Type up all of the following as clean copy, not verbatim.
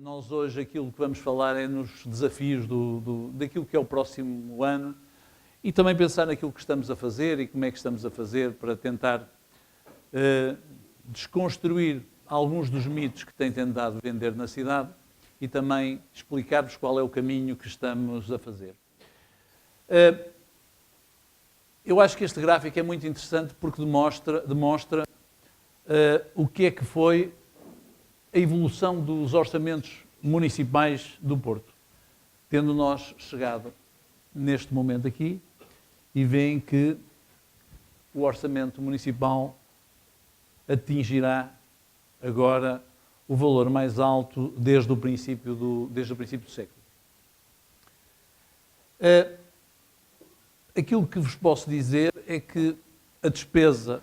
Nós hoje aquilo que vamos falar é nos desafios daquilo que é o próximo ano e também pensar naquilo que estamos a fazer e como é que estamos a fazer para tentar desconstruir alguns dos mitos que têm tentado vender na cidade e também explicar-vos qual é o caminho que estamos a fazer. Eu acho que este gráfico é muito interessante porque demonstra o que é que foi a evolução dos orçamentos municipais do Porto. Tendo nós chegado neste momento aqui e veem que o orçamento municipal atingirá agora o valor mais alto desde o princípio do século. Aquilo que vos posso dizer é que a despesa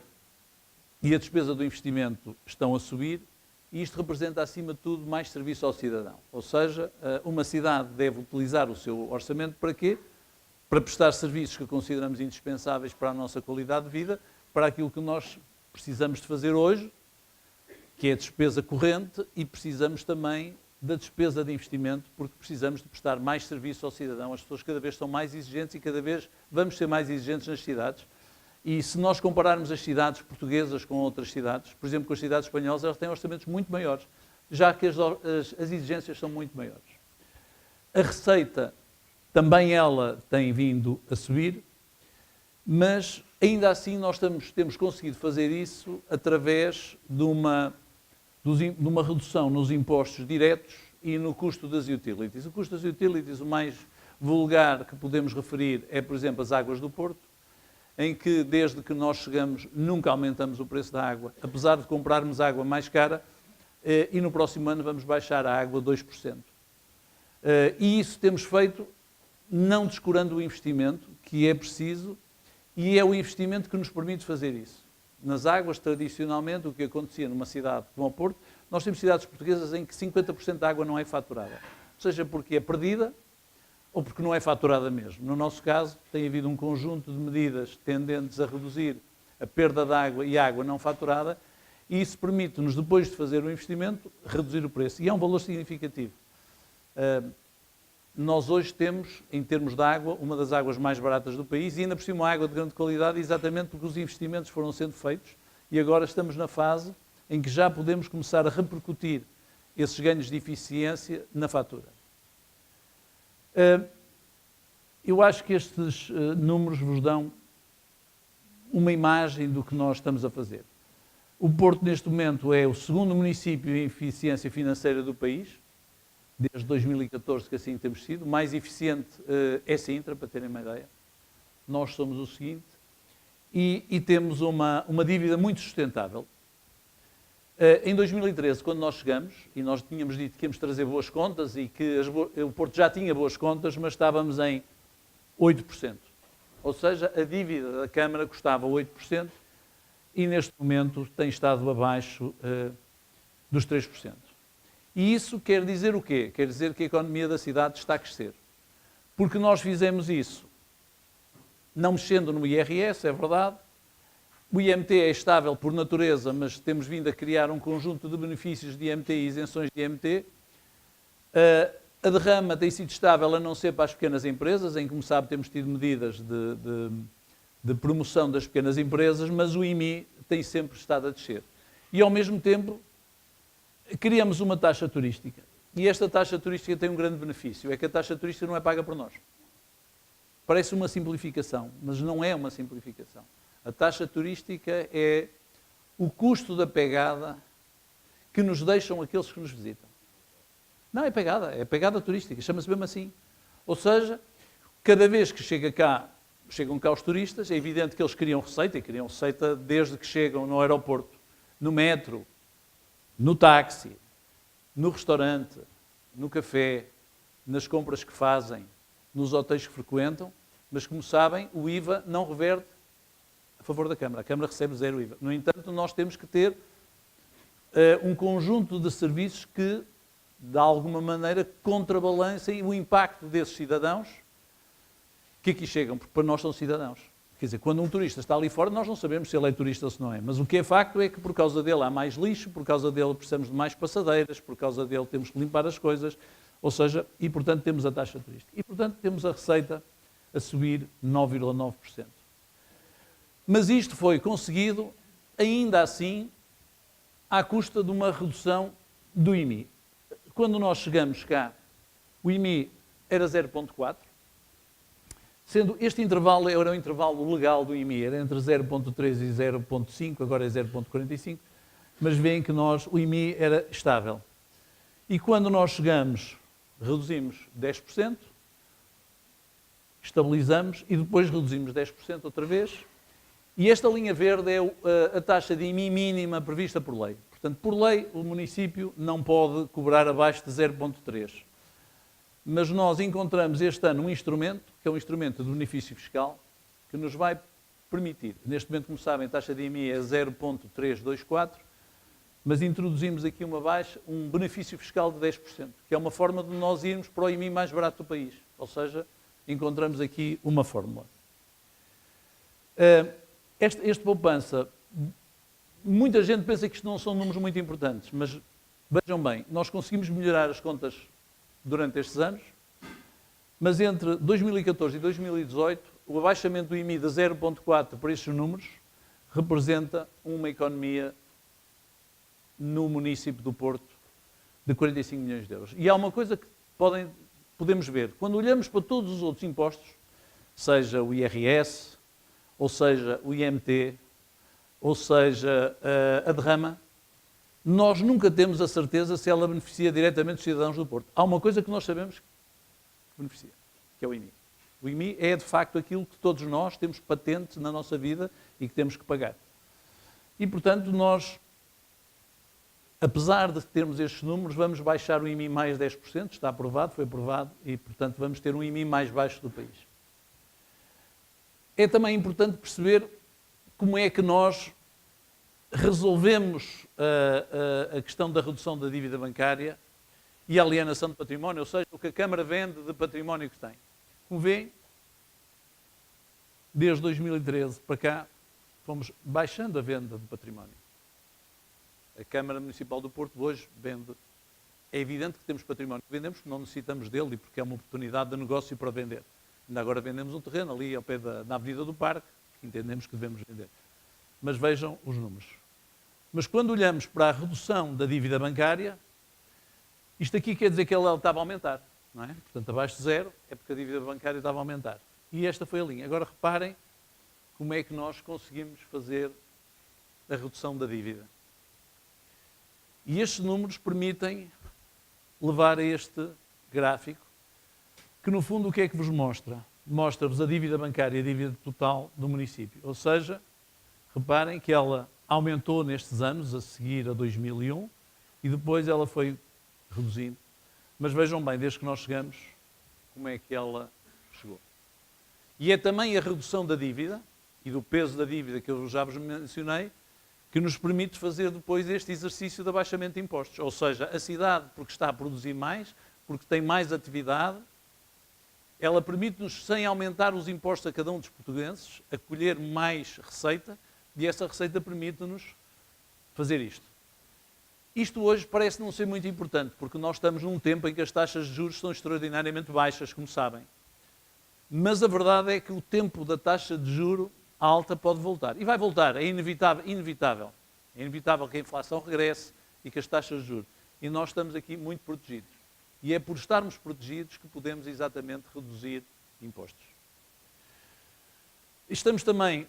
e a despesa do investimento estão a subir e isto representa, acima de tudo, mais serviço ao cidadão. Ou seja, uma cidade deve utilizar o seu orçamento para quê? Para prestar serviços que consideramos indispensáveis para a nossa qualidade de vida, para aquilo que nós precisamos de fazer hoje, que é a despesa corrente, e precisamos também da despesa de investimento, porque precisamos de prestar mais serviço ao cidadão. As pessoas cada vez são mais exigentes e cada vez vamos ser mais exigentes nas cidades. E se nós compararmos as cidades portuguesas com outras cidades, por exemplo, com as cidades espanholas, elas têm orçamentos muito maiores, já que as exigências são muito maiores. A receita também ela tem vindo a subir, mas ainda assim nós temos conseguido fazer isso através de uma redução nos impostos diretos e no custo das utilities. O custo das utilities, o mais vulgar que podemos referir é, por exemplo, as águas do Porto, em que desde que nós chegamos nunca aumentamos o preço da água, apesar de comprarmos água mais cara, e no próximo ano vamos baixar a água 2%. E isso temos feito não descurando o investimento que é preciso, e é o investimento que nos permite fazer isso. Nas águas, tradicionalmente, o que acontecia numa cidade como o Porto, nós temos cidades portuguesas em que 50% da água não é faturada, seja porque é perdida ou porque não é faturada mesmo. No nosso caso, tem havido um conjunto de medidas tendentes a reduzir a perda de água e água não faturada, e isso permite-nos, depois de fazer o investimento, reduzir o preço. E é um valor significativo. Nós hoje temos, em termos de água, uma das águas mais baratas do país e ainda por cima uma água de grande qualidade, exatamente porque os investimentos foram sendo feitos e agora estamos na fase em que já podemos começar a repercutir esses ganhos de eficiência na fatura. Eu acho que estes números vos dão uma imagem do que nós estamos a fazer. O Porto, neste momento, é o segundo município em eficiência financeira do país, desde 2014 que assim temos sido. O mais eficiente é Sintra, para terem uma ideia. Nós somos o seguinte, e temos uma dívida muito sustentável. Em 2013, quando nós chegamos, e nós tínhamos dito que íamos trazer boas contas e que o Porto já tinha boas contas, mas estávamos em 8%. Ou seja, a dívida da Câmara custava 8% e neste momento tem estado abaixo dos 3%. E isso quer dizer o quê? Quer dizer que a economia da cidade está a crescer. Porque nós fizemos isso, não mexendo no IRS, é verdade. O IMT é estável por natureza, mas temos vindo a criar um conjunto de benefícios de IMT e isenções de IMT. A derrama tem sido estável, a não ser para as pequenas empresas, em que, como sabe, temos tido medidas de promoção das pequenas empresas, mas o IMI tem sempre estado a descer. E, ao mesmo tempo, criamos uma taxa turística. E esta taxa turística tem um grande benefício, é que a taxa turística não é paga por nós. Parece uma simplificação, mas não é uma simplificação. A taxa turística é o custo da pegada que nos deixam aqueles que nos visitam. Não, é pegada turística, chama-se mesmo assim. Ou seja, cada vez que chegam cá os turistas, é evidente que eles criam receita desde que chegam no aeroporto, no metro, no táxi, no restaurante, no café, nas compras que fazem, nos hotéis que frequentam, mas como sabem, o IVA não reverte a favor da Câmara. A Câmara recebe zero IVA. No entanto, nós temos que ter um conjunto de serviços que, de alguma maneira, contrabalancem o impacto desses cidadãos que aqui chegam, porque para nós são cidadãos. Quer dizer, quando um turista está ali fora, nós não sabemos se ele é turista ou se não é. Mas o que é facto é que por causa dele há mais lixo, por causa dele precisamos de mais passadeiras, por causa dele temos que limpar as coisas, ou seja, e portanto temos a taxa turística. E portanto temos a receita a subir 9,9%. Mas isto foi conseguido, ainda assim, à custa de uma redução do IMI. Quando nós chegamos cá, o IMI era 0,4%, sendo este intervalo era o intervalo legal do IMI, era entre 0,3 e 0,5, agora é 0,45, mas veem que o IMI era estável. E quando nós chegamos, reduzimos 10%, estabilizamos e depois reduzimos 10% outra vez. E esta linha verde é a taxa de IMI mínima prevista por lei. Portanto, por lei, o município não pode cobrar abaixo de 0,3. Mas nós encontramos este ano um instrumento, que é um instrumento de benefício fiscal, que nos vai permitir, neste momento, como sabem, a taxa de IMI é 0,324, mas introduzimos aqui um benefício fiscal de 10%, que é uma forma de nós irmos para o IMI mais barato do país. Ou seja, encontramos aqui uma fórmula. Este poupança, muita gente pensa que isto não são números muito importantes, mas vejam bem, nós conseguimos melhorar as contas durante estes anos, mas entre 2014 e 2018, o abaixamento do IMI de 0,4 para estes números representa uma economia no município do Porto de 45 milhões de euros. E há uma coisa que podemos ver. Quando olhamos para todos os outros impostos, seja o IRS, ou seja o IMT, ou seja a derrama, nós nunca temos a certeza se ela beneficia diretamente os cidadãos do Porto. Há uma coisa que nós sabemos que beneficia, que é o IMI. O IMI é, de facto, aquilo que todos nós temos patente na nossa vida e que temos que pagar. E, portanto, nós, apesar de termos estes números, vamos baixar o IMI mais 10%, está aprovado, foi aprovado, e, portanto, vamos ter um IMI mais baixo do país. É também importante perceber como é que nós resolvemos a questão da redução da dívida bancária e a alienação de património, ou seja, o que a Câmara vende de património que tem. Como veem, desde 2013 para cá, fomos baixando a venda de património. A Câmara Municipal do Porto hoje vende. É evidente que temos património que vendemos, porque não necessitamos dele e porque é uma oportunidade de negócio para vender. Ainda agora vendemos um terreno ali ao pé na Avenida do Parque, que entendemos que devemos vender. Mas vejam os números. Mas quando olhamos para a redução da dívida bancária, isto aqui quer dizer que ela estava a aumentar, não é? Portanto, abaixo de zero é porque a dívida bancária estava a aumentar. E esta foi a linha. Agora reparem como é que nós conseguimos fazer a redução da dívida. E estes números permitem levar a este gráfico, que no fundo o que é que vos mostra? Mostra-vos a dívida bancária e a dívida total do município. Ou seja, reparem que ela aumentou nestes anos, a seguir a 2001, e depois ela foi reduzindo. Mas vejam bem, desde que nós chegamos, como é que ela chegou. E é também a redução da dívida, e do peso da dívida que eu já vos mencionei, que nos permite fazer depois este exercício de abaixamento de impostos. Ou seja, a cidade, porque está a produzir mais, porque tem mais atividade, ela permite-nos, sem aumentar os impostos a cada um dos portugueses, acolher mais receita, e essa receita permite-nos fazer isto. Isto hoje parece não ser muito importante, porque nós estamos num tempo em que as taxas de juros são extraordinariamente baixas, como sabem. Mas a verdade é que o tempo da taxa de juro alta pode voltar. E vai voltar, é inevitável, inevitável. É inevitável que a inflação regresse e que as taxas de juros. E nós estamos aqui muito protegidos. E é por estarmos protegidos que podemos exatamente reduzir impostos. Estamos também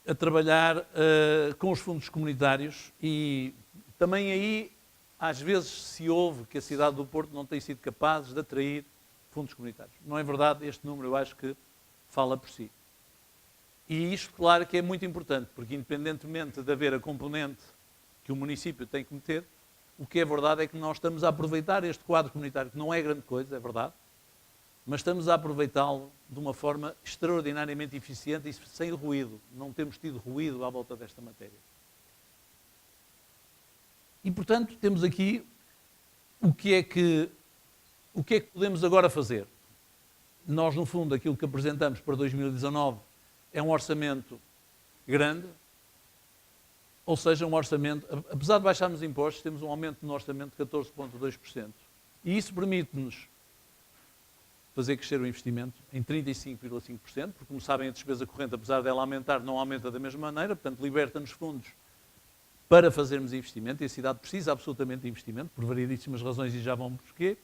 a trabalhar com os fundos comunitários e também aí, às vezes, se ouve que a cidade do Porto não tem sido capaz de atrair fundos comunitários. Não é verdade, este número eu acho que fala por si. E isto, claro, que é muito importante, porque independentemente de haver a componente que o município tem que meter, o que é verdade é que nós estamos a aproveitar este quadro comunitário, que não é grande coisa, é verdade, mas estamos a aproveitá-lo de uma forma extraordinariamente eficiente e sem ruído. Não temos tido ruído à volta desta matéria. E, portanto, temos aqui o que é que podemos agora fazer. Nós, no fundo, aquilo que apresentamos para 2019 é um orçamento grande, ou seja, um orçamento, apesar de baixarmos impostos, temos um aumento no orçamento de 14,2%. E isso permite-nos fazer crescer o investimento em 35,5%, porque, como sabem, a despesa corrente, apesar dela aumentar, não aumenta da mesma maneira, portanto, liberta-nos fundos para fazermos investimento, e a cidade precisa absolutamente de investimento, por variedíssimas razões, e já vamos porquê.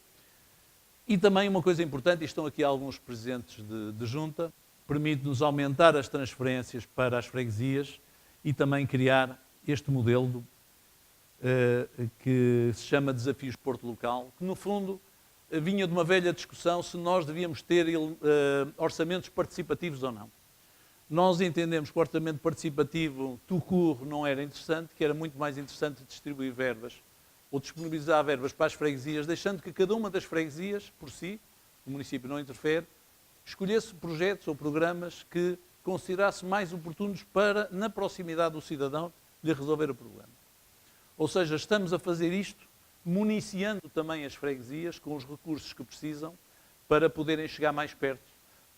E também uma coisa importante, e estão aqui alguns presidentes de junta, permite-nos aumentar as transferências para as freguesias e também criar este modelo que se chama Desafios Porto Local, que no fundo vinha de uma velha discussão se nós devíamos ter orçamentos participativos ou não. Nós entendemos que o orçamento participativo tout court não era interessante, que era muito mais interessante distribuir verbas ou disponibilizar verbas para as freguesias, deixando que cada uma das freguesias, por si, o município não interfere, escolhesse projetos ou programas que considerasse mais oportunos para, na proximidade do cidadão, lhe resolver o problema. Ou seja, estamos a fazer isto municiando também as freguesias com os recursos que precisam para poderem chegar mais perto,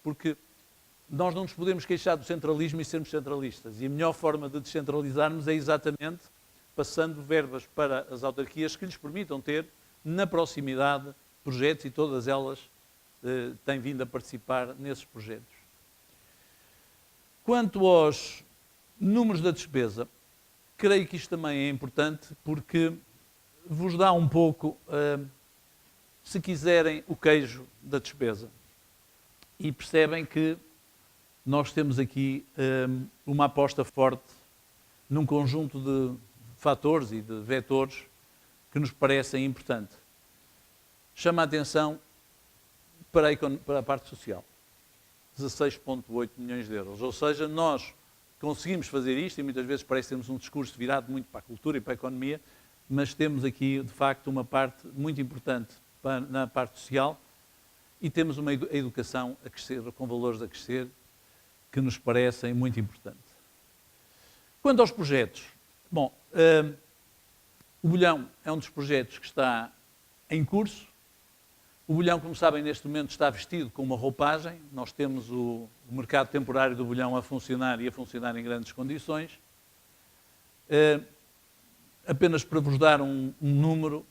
porque nós não nos podemos queixar do centralismo e sermos centralistas, e a melhor forma de descentralizarmos é exatamente passando verbas para as autarquias que lhes permitam ter, na proximidade, projetos, e todas elas têm vindo a participar nesses projetos. Quanto aos números da despesa, creio que isto também é importante porque vos dá um pouco, se quiserem, o queijo da despesa. E percebem que nós temos aqui uma aposta forte num conjunto de fatores e de vetores que nos parecem importantes. Chama a atenção para a parte social. 16,8 milhões de euros. Ou seja, nós conseguimos fazer isto, e muitas vezes parece que temos um discurso virado muito para a cultura e para a economia, mas temos aqui, de facto, uma parte muito importante na parte social, e temos uma educação a crescer, com valores a crescer, que nos parecem muito importantes. Quanto aos projetos, bom, o Bolhão é um dos projetos que está em curso. O Bolhão, como sabem, neste momento está vestido com uma roupagem. Nós temos o mercado temporário do Bolhão a funcionar, e a funcionar em grandes condições. Apenas para vos dar um número,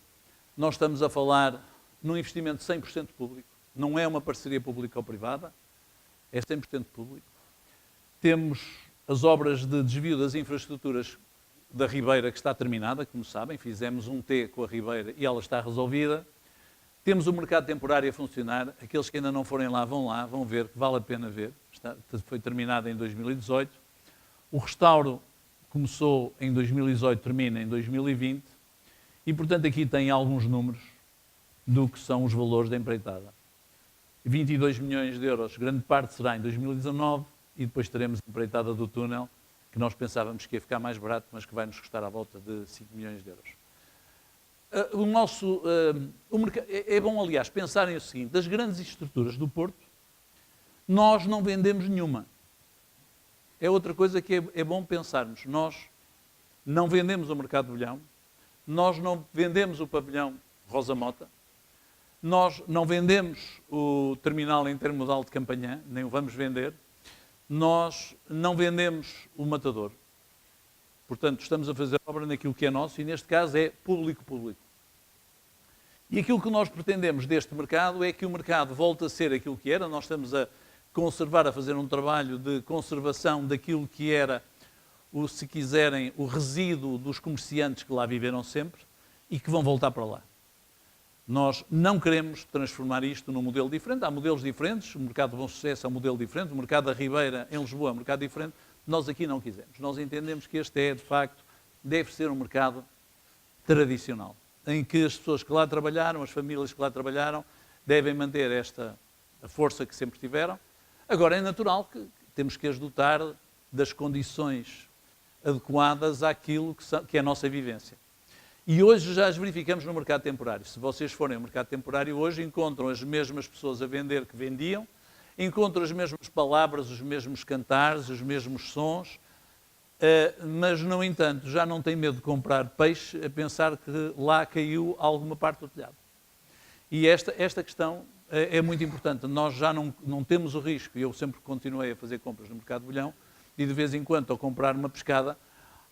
nós estamos a falar num investimento 100% público. Não é uma parceria público-privada, é 100% público. Temos as obras de desvio das infraestruturas da Ribeira, que está terminada, como sabem. Fizemos um T com a Ribeira e ela está resolvida. Temos o mercado temporário a funcionar. Aqueles que ainda não forem lá, vão ver, que vale a pena ver. Foi terminado em 2018. O restauro começou em 2018, termina em 2020. E, portanto, aqui tem alguns números do que são os valores da empreitada. 22 milhões de euros, grande parte será em 2019, e depois teremos a empreitada do túnel, que nós pensávamos que ia ficar mais barato, mas que vai nos custar à volta de 5 milhões de euros. É bom, aliás, pensarem o seguinte: das grandes estruturas do Porto, nós não vendemos nenhuma. É outra coisa que é bom pensarmos. Nós não vendemos o Mercado do Bolhão, nós não vendemos o pavilhão Rosa Mota, nós não vendemos o terminal intermodal de Campanhã, nem o vamos vender, nós não vendemos o Matador. Portanto, estamos a fazer obra naquilo que é nosso, e neste caso é público-público. E aquilo que nós pretendemos deste mercado é que o mercado volte a ser aquilo que era. Nós estamos a conservar, a fazer um trabalho de conservação daquilo que era, se quiserem, o resíduo dos comerciantes que lá viveram sempre e que vão voltar para lá. Nós não queremos transformar isto num modelo diferente. Há modelos diferentes. O mercado de Bom Sucesso é um modelo diferente. O mercado da Ribeira, em Lisboa, é um mercado diferente. Nós aqui não quisemos. Nós entendemos que este de facto, deve ser um mercado tradicional, em que as pessoas que lá trabalharam, as famílias que lá trabalharam, devem manter a força que sempre tiveram. Agora, é natural que temos que as dotar das condições adequadas àquilo que é a nossa vivência. E hoje já as verificamos no mercado temporário. Se vocês forem ao mercado temporário hoje, encontram as mesmas pessoas a vender que vendiam, encontram as mesmas palavras, os mesmos cantares, os mesmos sons, mas, no entanto, já não têm medo de comprar peixe a pensar que lá caiu alguma parte do telhado. E esta questão é muito importante. Nós já não temos o risco, e eu sempre continuei a fazer compras no mercado de Bolhão, e de vez em quando, ao comprar uma pescada,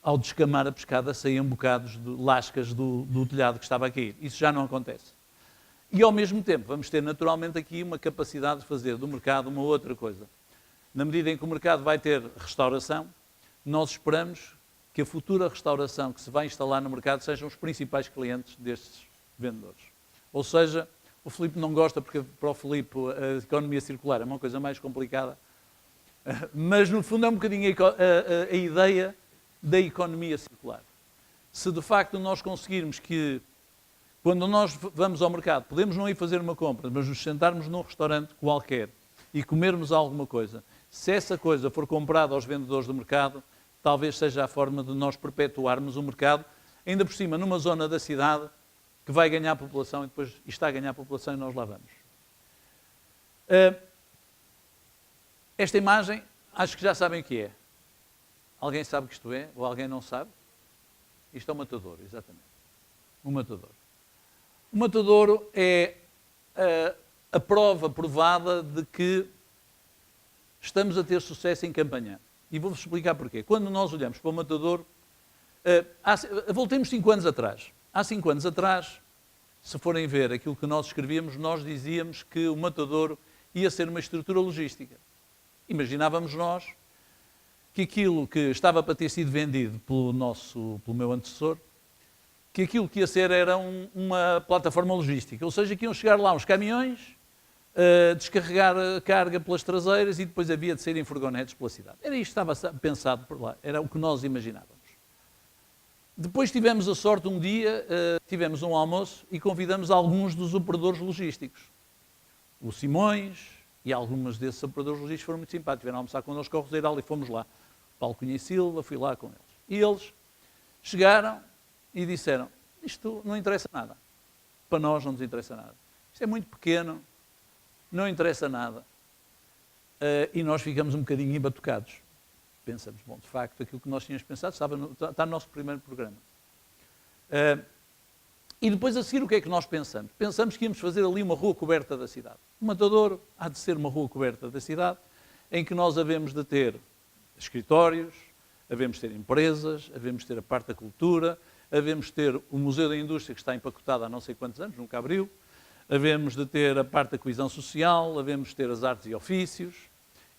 ao descamar a pescada, saíam bocados de lascas do telhado que estava a cair. Isso já não acontece. E, ao mesmo tempo, vamos ter naturalmente aqui uma capacidade de fazer do mercado uma outra coisa. Na medida em que o mercado vai ter restauração, nós esperamos que a futura restauração que se vai instalar no mercado sejam os principais clientes destes vendedores. Ou seja, o Filipe não gosta, porque para o Filipe a economia circular é uma coisa mais complicada, mas no fundo é um bocadinho a ideia da economia circular. Se de facto nós conseguirmos que, quando nós vamos ao mercado, podemos não ir fazer uma compra, mas nos sentarmos num restaurante qualquer e comermos alguma coisa, se essa coisa for comprada aos vendedores do mercado, talvez seja a forma de nós perpetuarmos o mercado, ainda por cima numa zona da cidade que vai ganhar população e depois está a ganhar população e nós lá vamos. Esta imagem, acho que já sabem o que é. Alguém sabe o que isto é? Ou alguém não sabe? Isto é um matadouro, exatamente. Um matadouro. O matadouro é a prova provada de que estamos a ter sucesso em campanha. E vou-vos explicar porquê. Quando nós olhamos para o matadouro, voltemos 5 anos atrás. Há 5 anos atrás, se forem ver aquilo que nós escrevíamos, nós dizíamos que o matadouro ia ser uma estrutura logística. Imaginávamos nós que aquilo que estava para ter sido vendido pelo meu antecessor, que aquilo que ia ser era uma plataforma logística. Ou seja, que iam chegar lá uns caminhões, descarregar a carga pelas traseiras e depois havia de sair em furgonetes pela cidade. Era isto que estava pensado por lá, era o que nós imaginávamos. Depois tivemos a sorte, um dia, tivemos um almoço e convidamos alguns dos operadores logísticos. O Simões e alguns desses operadores logísticos foram muito simpáticos, vieram almoçar connosco ao Roseiral e fomos lá. Paulo Cunha e Silva, fui lá com eles. E eles chegaram e disseram, isto não interessa nada. Para nós não nos interessa nada. Isto é muito pequeno, não interessa nada. E nós ficamos um bocadinho embatucados. Pensamos, bom, de facto, aquilo que nós tínhamos pensado está no nosso primeiro programa. E depois a seguir o que é que nós pensamos? Pensamos que íamos fazer ali uma rua coberta da cidade. O Matadouro há de ser uma rua coberta da cidade, em que nós havemos de ter escritórios, havemos de ter empresas, havemos de ter a parte da cultura, havemos de ter o Museu da Indústria, que está empacotado há não sei quantos anos, nunca abriu, havemos de ter a parte da coesão social, havemos de ter as artes e ofícios,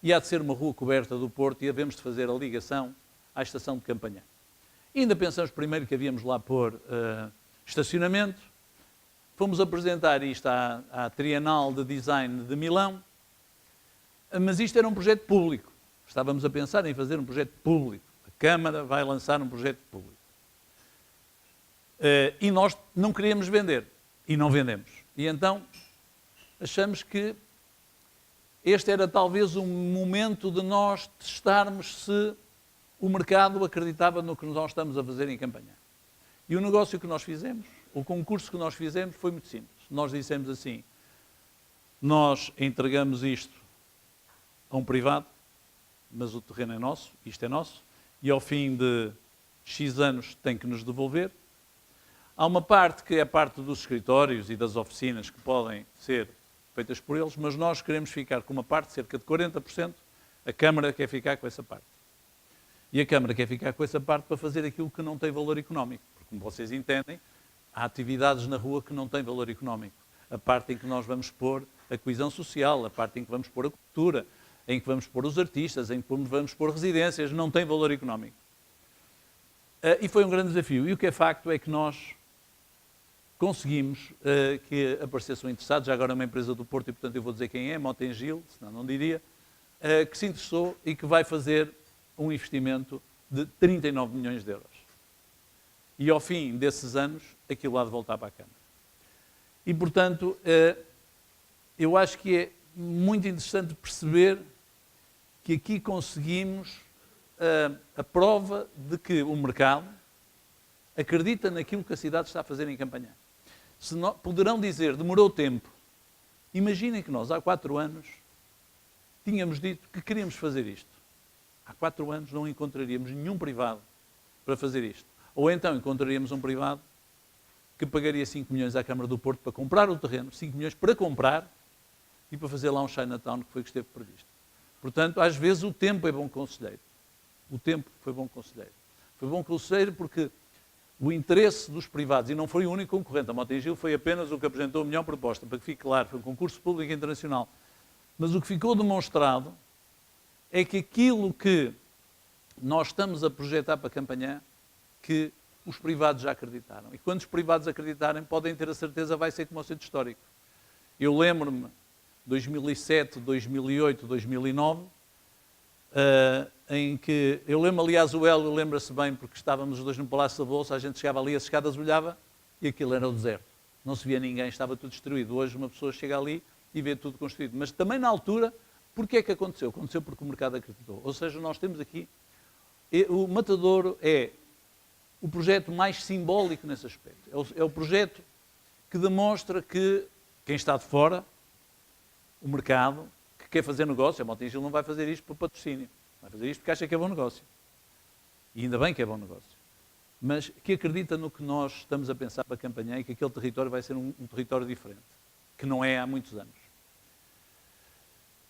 e há de ser uma rua coberta do Porto e havemos de fazer a ligação à estação de Campanhã. E ainda pensamos primeiro que havíamos lá pôr estacionamento, fomos apresentar isto à Trienal de Design de Milão, mas isto era um projeto público. Estávamos a pensar em fazer um projeto público. A Câmara vai lançar um projeto público. E nós não queríamos vender. E não vendemos. E então achamos que este era talvez um momento de nós testarmos se o mercado acreditava no que nós estamos a fazer em campanha. E o negócio que nós fizemos, o concurso que nós fizemos foi muito simples. Nós dissemos assim, nós entregamos isto a um privado, mas o terreno é nosso, isto é nosso, e ao fim de X anos tem que nos devolver. Há uma parte que é a parte dos escritórios e das oficinas que podem ser feitas por eles, mas nós queremos ficar com uma parte, cerca de 40%, a Câmara quer ficar com essa parte. E a Câmara quer ficar com essa parte para fazer aquilo que não tem valor económico. Porque, como vocês entendem, há atividades na rua que não têm valor económico. A parte em que nós vamos pôr a coesão social, a parte em que vamos pôr a cultura, em que vamos pôr os artistas, em que vamos pôr residências, não tem valor económico. E foi um grande desafio. E o que é facto é que nós conseguimos que aparecesse um interessado, já agora é uma empresa do Porto, e portanto eu vou dizer quem é, Motengil, senão não diria, que se interessou e que vai fazer um investimento de 39 milhões de euros. E ao fim desses anos, aquilo há de voltar para a Câmara. E portanto, eu acho que é muito interessante perceber que aqui conseguimos a prova de que o mercado acredita naquilo que a cidade está a fazer em campanha. Poderão dizer, demorou tempo. Imaginem que nós, há 4 anos, tínhamos dito que queríamos fazer isto. Há 4 anos não encontraríamos nenhum privado para fazer isto. Ou então encontraríamos um privado que pagaria 5 milhões à Câmara do Porto para comprar o terreno, 5 milhões para comprar, e para fazer lá um Chinatown, que foi o que esteve previsto. Portanto, às vezes o tempo é bom conselheiro. O tempo foi bom conselheiro. Foi bom conselheiro porque o interesse dos privados, e não foi o único concorrente, a Mota-Engil foi apenas o que apresentou a melhor proposta, para que fique claro, foi um concurso público internacional. Mas o que ficou demonstrado é que aquilo que nós estamos a projetar para a campanha, que os privados já acreditaram. E quando os privados acreditarem, podem ter a certeza que vai ser como o centro histórico. Eu lembro-me, 2007, 2008, 2009, em que, eu lembro, aliás, o Hélio lembra-se bem, porque estávamos os dois no Palácio da Bolsa, a gente chegava ali, as escadas olhava, e aquilo era o deserto. Não se via ninguém, estava tudo destruído. Hoje uma pessoa chega ali e vê tudo construído. Mas também na altura, porquê é que aconteceu? Aconteceu porque o mercado acreditou. Ou seja, nós temos aqui, o Matadouro é o projeto mais simbólico nesse aspecto. É o projeto que demonstra que quem está de fora, o mercado, que quer fazer negócio, a Mota-Engil não vai fazer isto por patrocínio, vai fazer isto porque acha que é bom negócio. E ainda bem que é bom negócio. Mas que acredita no que nós estamos a pensar para a campanha e que aquele território vai ser um território diferente, que não é há muitos anos.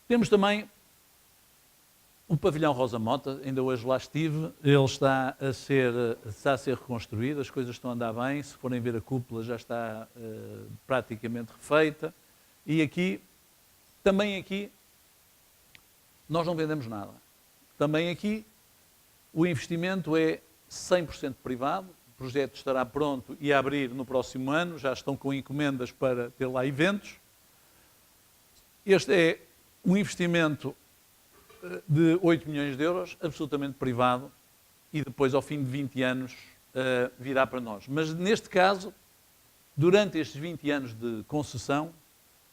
Temos também o pavilhão Rosa Mota, ainda hoje lá estive, ele está a ser reconstruído, as coisas estão a andar bem, se forem ver a cúpula já está praticamente refeita, e aqui, também aqui, nós não vendemos nada. Também aqui, o investimento é 100% privado, o projeto estará pronto e a abrir no próximo ano, já estão com encomendas para ter lá eventos. Este é um investimento de 8 milhões de euros, absolutamente privado, e depois, ao fim de 20 anos, virá para nós. Mas, neste caso, durante estes 20 anos de concessão,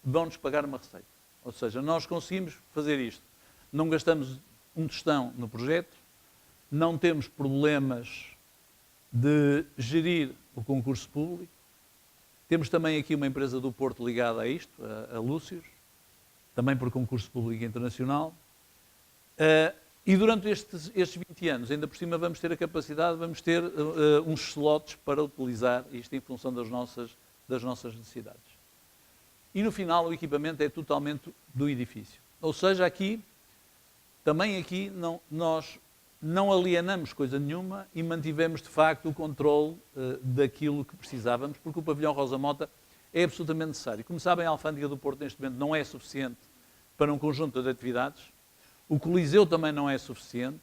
vão-nos pagar uma receita. Ou seja, nós conseguimos fazer isto. Não gastamos um tostão no projeto, não temos problemas de gerir o concurso público. Temos também aqui uma empresa do Porto ligada a isto, a Lúcios, também por concurso público internacional. E durante estes 20 anos, ainda por cima, vamos ter a capacidade, vamos ter uns slots para utilizar isto em função das nossas necessidades. E no final o equipamento é totalmente do edifício. Ou seja, também aqui nós não alienamos coisa nenhuma e mantivemos de facto o controle daquilo que precisávamos, porque o pavilhão Rosa Mota é absolutamente necessário. Como sabem, a Alfândega do Porto neste momento não é suficiente para um conjunto de atividades. O Coliseu também não é suficiente,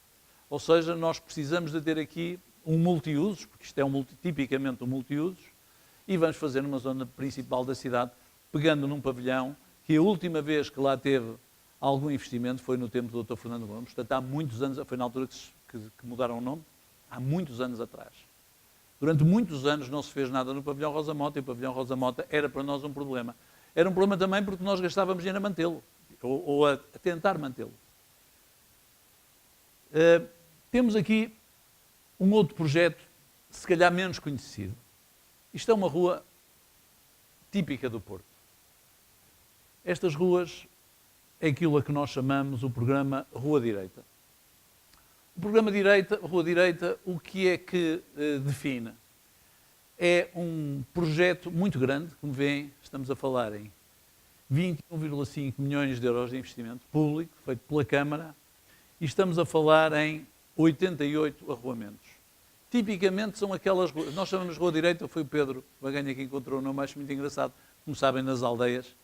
ou seja, nós precisamos de ter aqui um multiusos, porque isto é tipicamente um multiusos, e vamos fazer numa zona principal da cidade, pegando num pavilhão que a última vez que lá teve algum investimento foi no tempo do Dr. Fernando Gomes, portanto há muitos anos, foi na altura que mudaram o nome, há muitos anos atrás. Durante muitos anos não se fez nada no pavilhão Rosa Mota e o pavilhão Rosa Mota era para nós um problema. Era um problema também porque nós gastávamos dinheiro a mantê-lo, ou a tentar mantê-lo. Temos aqui um outro projeto, se calhar menos conhecido. Isto é uma rua típica do Porto. Estas ruas é aquilo a que nós chamamos o programa Rua Direita. O programa Rua Direita, o que é que define? É um projeto muito grande, como veem, estamos a falar em 21,5 milhões de euros de investimento público, feito pela Câmara, e estamos a falar em 88 arruamentos. Tipicamente são aquelas ruas, nós chamamos Rua Direita, foi o Pedro Baganha que encontrou o nome, acho muito engraçado. Como sabem, nas aldeias,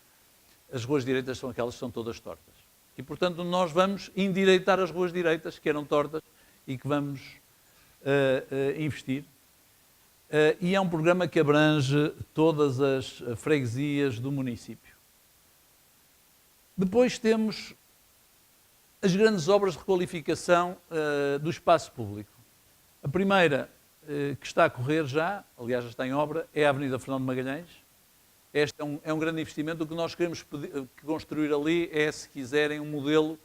as ruas direitas são aquelas que são todas tortas. E, portanto, nós vamos endireitar as ruas direitas, que eram tortas, e que vamos investir. E é um programa que abrange todas as freguesias do município. Depois temos as grandes obras de requalificação do espaço público. A primeira que está a correr já, aliás já está em obra, é a Avenida Fernão de Magalhães. Este é um grande investimento. O que nós queremos construir ali é, se quiserem, um modelo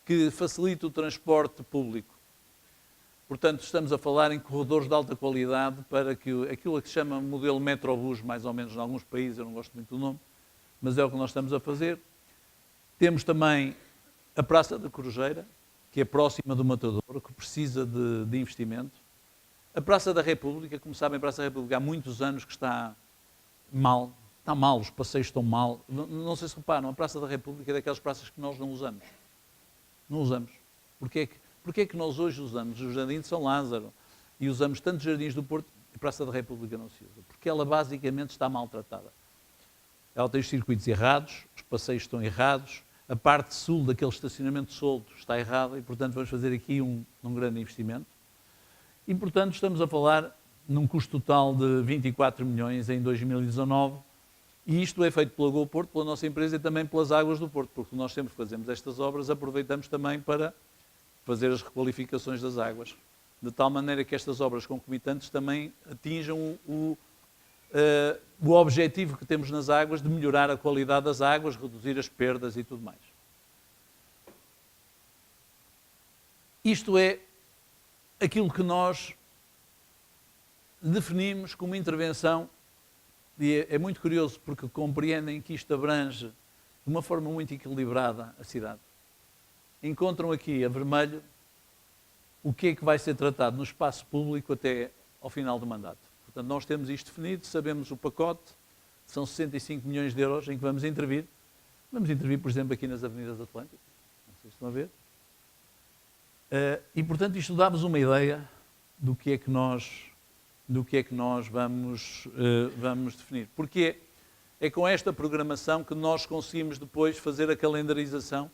que facilite o transporte público. Portanto, estamos a falar em corredores de alta qualidade para que aquilo que se chama modelo Metrobus, mais ou menos em alguns países, eu não gosto muito do nome, mas é o que nós estamos a fazer. Temos também a Praça da Corujeira, que é próxima do Matadouro, que precisa de investimento. A Praça da República, como sabem, a Praça da República há muitos anos que está mal, está mal, os passeios estão mal. Não sei se reparam, a Praça da República é daquelas praças que nós não usamos. Não usamos. Porquê é que nós hoje usamos o Jardim de São Lázaro e usamos tantos jardins do Porto e a Praça da República não se usa? Porque ela basicamente está maltratada. Ela tem os circuitos errados, os passeios estão errados, a parte sul daquele estacionamento solto está errada e, portanto, vamos fazer aqui um grande investimento. E, portanto, estamos a falar num custo total de 24 milhões em 2019 e isto é feito pela Go Porto, pela nossa empresa e também pelas Águas do Porto, porque nós sempre fazemos estas obras, aproveitamos também para fazer as requalificações das águas, de tal maneira que estas obras concomitantes também atinjam o objetivo que temos nas águas de melhorar a qualidade das águas, reduzir as perdas e tudo mais. Isto é aquilo que nós definimos como intervenção, e é muito curioso porque compreendem que isto abrange de uma forma muito equilibrada a cidade. Encontram aqui a vermelho o que é que vai ser tratado no espaço público até ao final do mandato. Portanto, nós temos isto definido, sabemos o pacote, são 65 milhões de euros em que vamos intervir. Vamos intervir, por exemplo, aqui nas Avenidas Atlânticas, não sei se estão a ver. E, portanto, isto dá-vos uma ideia do que é que nós vamos definir. Porque é com esta programação que nós conseguimos depois fazer a calendarização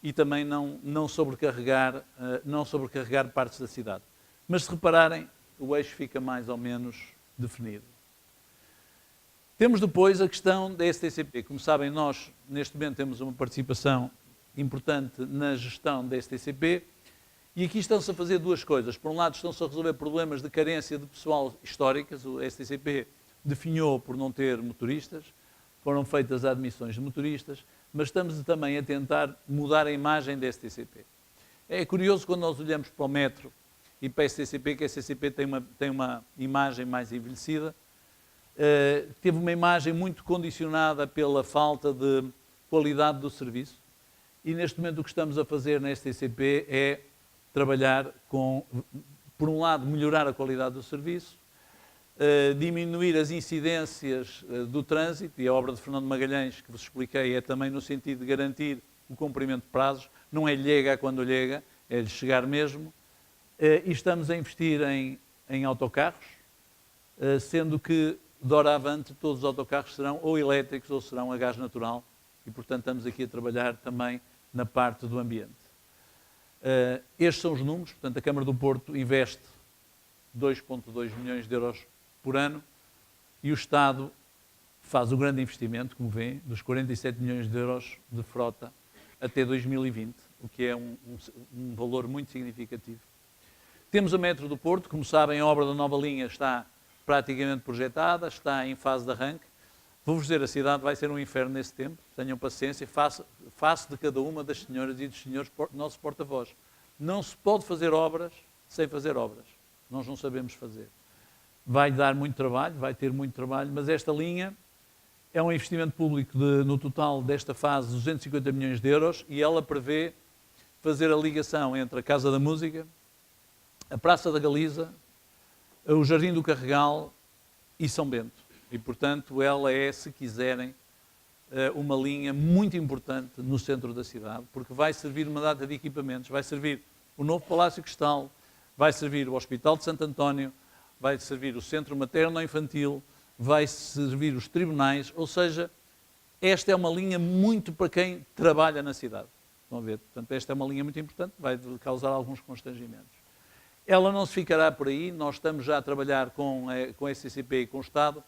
e também não sobrecarregar partes da cidade. Mas se repararem, o eixo fica mais ou menos definido. Temos depois a questão da STCP. Como sabem, nós neste momento temos uma participação importante na gestão da STCP e aqui estão-se a fazer duas coisas. Por um lado, estão-se a resolver problemas de carência de pessoal históricas. O STCP definhou por não ter motoristas, foram feitas admissões de motoristas, mas estamos também a tentar mudar a imagem da STCP. É curioso quando nós olhamos para o metro e para a STCP, que a STCP tem uma imagem mais envelhecida, teve uma imagem muito condicionada pela falta de qualidade do serviço e neste momento o que estamos a fazer na STCP é trabalhar com, por um lado, melhorar a qualidade do serviço, diminuir as incidências do trânsito, e a obra de Fernando Magalhães, que vos expliquei, é também no sentido de garantir o cumprimento de prazos, não é llega quando llega, é de chegar mesmo, e estamos a investir em autocarros, sendo que, doravante, todos os autocarros serão ou elétricos ou serão a gás natural, e, portanto, estamos aqui a trabalhar também na parte do ambiente. Estes são os números, portanto, a Câmara do Porto investe 2,2 milhões de euros por ano e o Estado faz o grande investimento, como vêem, dos 47 milhões de euros de frota até 2020, o que é um valor muito significativo. Temos a Metro do Porto, como sabem, a obra da nova linha está praticamente projetada, está em fase de arranque. Vou-vos dizer, a cidade vai ser um inferno nesse tempo, tenham paciência, faço de cada uma das senhoras e dos senhores nosso porta-voz. Não se pode fazer obras sem fazer obras. Nós não sabemos fazer. Vai dar muito trabalho, vai ter muito trabalho, mas esta linha é um investimento público no total desta fase de 250 milhões de euros e ela prevê fazer a ligação entre a Casa da Música, a Praça da Galiza, o Jardim do Carregal e São Bento. E, portanto, ela é, se quiserem, uma linha muito importante no centro da cidade, porque vai servir uma data de equipamentos, vai servir o novo Palácio Cristal, vai servir o Hospital de Santo António, vai servir o Centro Materno-Infantil, vai servir os tribunais, ou seja, esta é uma linha muito para quem trabalha na cidade. Estão a ver? Portanto, esta é uma linha muito importante, vai causar alguns constrangimentos. Ela não se ficará por aí, nós estamos já a trabalhar com a SCCP e com o Estado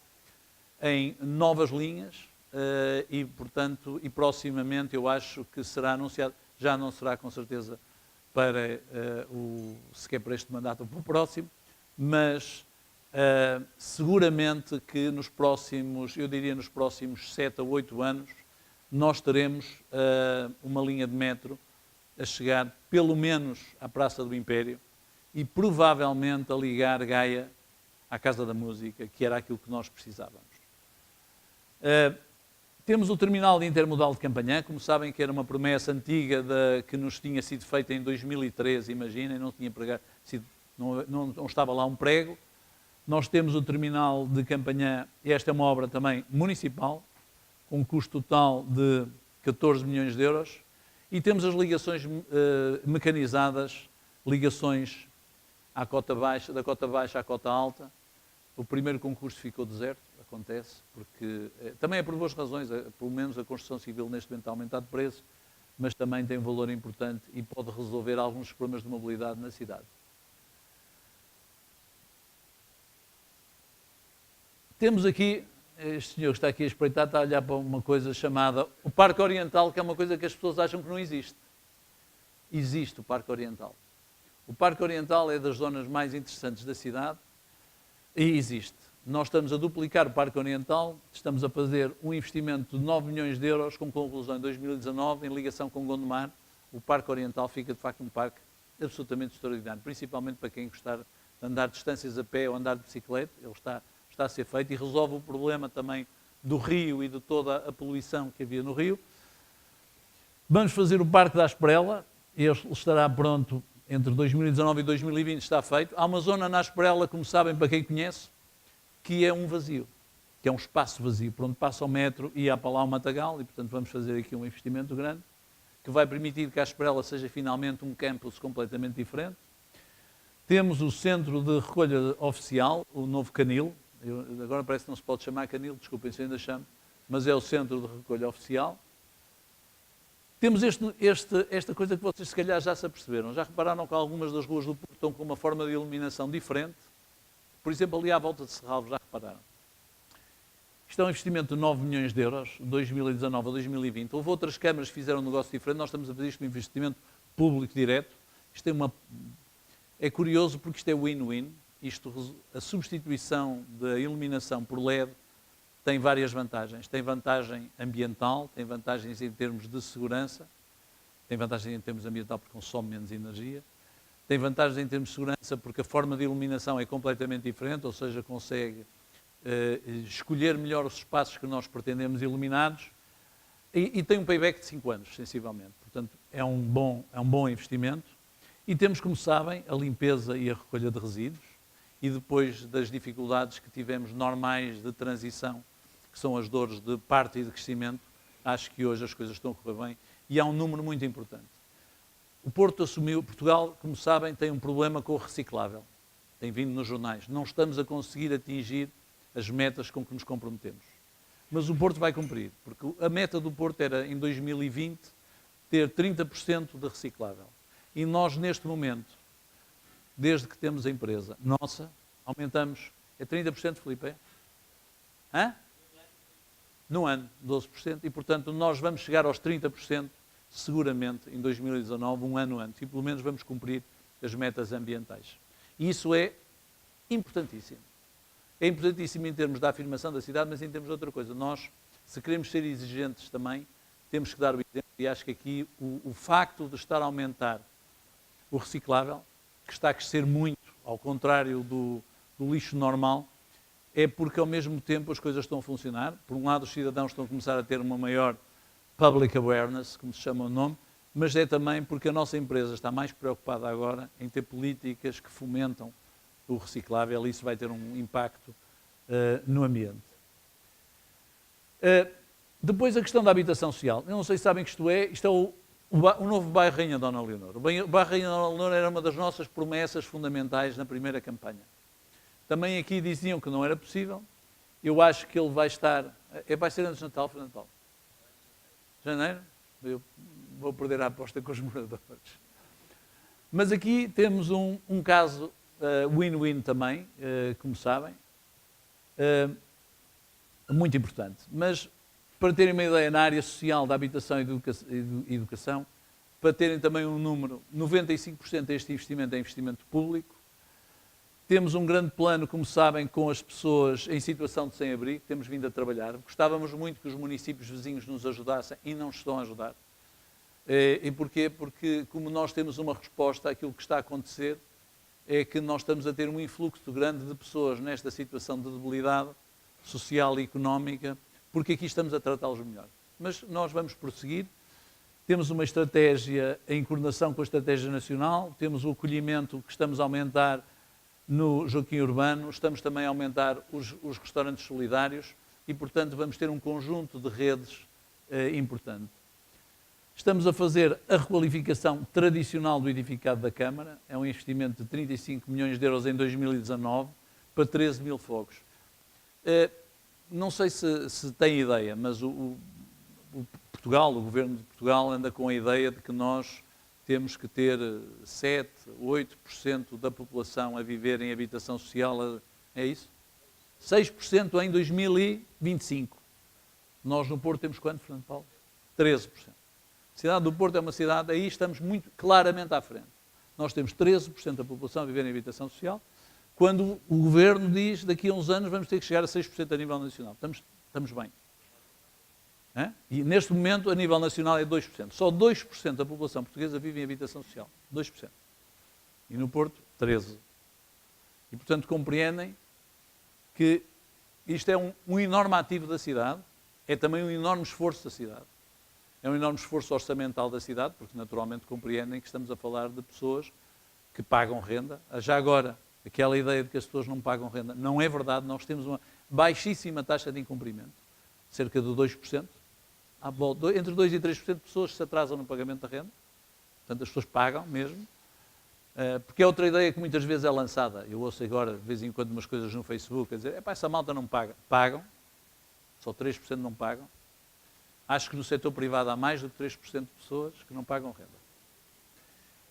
em novas linhas e, portanto, e proximamente eu acho que será anunciado, já não será com certeza para sequer para este mandato ou para o próximo, mas seguramente que nos próximos, eu diria nos próximos 7 a 8 anos, nós teremos uma linha de metro a chegar pelo menos à Praça do Império e provavelmente a ligar Gaia à Casa da Música, que era aquilo que nós precisávamos. Temos o terminal de intermodal de Campanhã, como sabem que era uma promessa antiga que nos tinha sido feita em 2013, imaginem, não estava lá um prego, Nós temos o terminal de Campanhã, e esta é uma obra também municipal, com um custo total de 14 milhões de euros, e temos as ligações mecanizadas, ligações à cota baixa, da cota baixa à cota alta. O primeiro concurso ficou deserto, acontece, porque também é por boas razões, pelo menos a construção civil neste momento está a aumentar de preço, mas também tem um valor importante e pode resolver alguns dos problemas de mobilidade na cidade. Temos aqui, este senhor que está aqui a espreitar, está a olhar para uma coisa chamada o Parque Oriental, que é uma coisa que as pessoas acham que não existe. Existe o Parque Oriental. O Parque Oriental é das zonas mais interessantes da cidade e existe. Nós estamos a duplicar o Parque Oriental, estamos a fazer um investimento de 9 milhões de euros com conclusão em 2019, em ligação com Gondomar. O Parque Oriental fica, de facto, um parque absolutamente extraordinário, principalmente para quem gostar de andar distâncias a pé ou andar de bicicleta. Ele está a ser feito e resolve o problema também do rio e de toda a poluição que havia no rio. Vamos fazer o Parque da Asprela, ele estará pronto entre 2019 e 2020, está feito. Há uma zona na Asprela, como sabem, para quem conhece, que é um vazio, que é um espaço vazio, por onde passa o metro e há para lá o Matagal, e portanto vamos fazer aqui um investimento grande, que vai permitir que a Asprela seja finalmente um campus completamente diferente. Temos o centro de recolha oficial, o novo Canil. Agora parece que não se pode chamar Canil, desculpem se ainda chamo, mas é o centro de recolha oficial. Temos esta coisa que vocês se calhar já se aperceberam. Já repararam que algumas das ruas do Porto estão com uma forma de iluminação diferente? Por exemplo, ali à volta de Serralvo, já repararam? Isto é um investimento de 9 milhões de euros, de 2019 a 2020. Houve outras câmaras que fizeram um negócio diferente, nós estamos a fazer isto um investimento público direto. Isto é curioso porque isto é win-win. A substituição da iluminação por LED tem várias vantagens. Tem vantagem ambiental, tem vantagens em termos de segurança, tem vantagens em termos ambiental porque consome menos energia, tem vantagens em termos de segurança porque a forma de iluminação é completamente diferente, ou seja, consegue escolher melhor os espaços que nós pretendemos iluminados e tem um payback de 5 anos, sensivelmente. Portanto, é um bom investimento. E temos, como sabem, a limpeza e a recolha de resíduos. E depois das dificuldades que tivemos normais de transição, que são as dores de parto e de crescimento, acho que hoje as coisas estão a correr bem. E há um número muito importante. O Porto assumiu, Portugal, como sabem, tem um problema com o reciclável. Tem vindo nos jornais. Não estamos a conseguir atingir as metas com que nos comprometemos. Mas o Porto vai cumprir, porque a meta do Porto era, em 2020, ter 30% de reciclável. E nós, neste momento, desde que temos a empresa nossa, aumentamos, é 30%, Filipe? É? Hã? No ano, 12%, e portanto nós vamos chegar aos 30% seguramente em 2019, um ano antes, e pelo menos vamos cumprir as metas ambientais. E isso é importantíssimo. É importantíssimo em termos da afirmação da cidade, mas em termos de outra coisa. Nós, se queremos ser exigentes também, temos que dar o exemplo, e acho que aqui o facto de estar a aumentar o reciclável, que está a crescer muito, ao contrário do lixo normal, é porque ao mesmo tempo as coisas estão a funcionar. Por um lado, os cidadãos estão a começar a ter uma maior public awareness, como se chama o nome, mas é também porque a nossa empresa está mais preocupada agora em ter políticas que fomentam o reciclável e isso vai ter um impacto no ambiente. Depois a questão da habitação social. Eu não sei se sabem que isto é o novo bairro Rainha Dona Leonor. O bairro Rainha Dona Leonor era uma das nossas promessas fundamentais na primeira campanha. Também aqui diziam que não era possível. Eu acho que ele vai estar... Vai ser antes de Natal, foi Natal? Janeiro? Eu vou perder a aposta com os moradores. Mas aqui temos um caso win-win também, como sabem, muito importante. Mas, para terem uma ideia, na área social da habitação e educação, para terem também um número, 95% deste investimento é investimento público. Temos um grande plano, como sabem, com as pessoas em situação de sem-abrigo, temos vindo a trabalhar. Gostávamos muito que os municípios vizinhos nos ajudassem e não estão a ajudar. E porquê? Porque, como nós temos uma resposta àquilo que está a acontecer, é que nós estamos a ter um influxo grande de pessoas nesta situação de debilidade social e económica, porque aqui estamos a tratá-los melhor. Mas nós vamos prosseguir. Temos uma estratégia em coordenação com a estratégia nacional, temos o acolhimento que estamos a aumentar no Joaquim Urbano, estamos também a aumentar os restaurantes solidários e, portanto, vamos ter um conjunto de redes importante. Estamos a fazer a requalificação tradicional do edificado da Câmara, é um investimento de 35 milhões de euros em 2019 para 13 mil fogos. Não sei se tem ideia, mas o governo de Portugal anda com a ideia de que nós temos que ter 7, 8% da população a viver em habitação social, é isso? 6% em 2025. Nós no Porto temos quanto, Fernando Paulo? 13%. A cidade do Porto é uma cidade, aí estamos muito claramente à frente. Nós temos 13% da população a viver em habitação social, quando o Governo diz que daqui a uns anos vamos ter que chegar a 6% a nível nacional. Estamos bem. E neste momento, a nível nacional, é 2%. Só 2% da população portuguesa vive em habitação social. 2%. E no Porto, 13%. E, portanto, compreendem que isto é um enorme ativo da cidade, é também um enorme esforço da cidade. É um enorme esforço orçamental da cidade, porque naturalmente compreendem que estamos a falar de pessoas que pagam renda. Já agora, aquela ideia de que as pessoas não pagam renda, não é verdade. Nós temos uma baixíssima taxa de incumprimento, cerca de 2%. Entre 2% e 3% de pessoas se atrasam no pagamento da renda. Portanto, as pessoas pagam mesmo. Porque é outra ideia que muitas vezes é lançada. Eu ouço agora, de vez em quando, umas coisas no Facebook, a dizer, essa malta não paga. Pagam. Só 3% não pagam. Acho que no setor privado há mais do que 3% de pessoas que não pagam renda.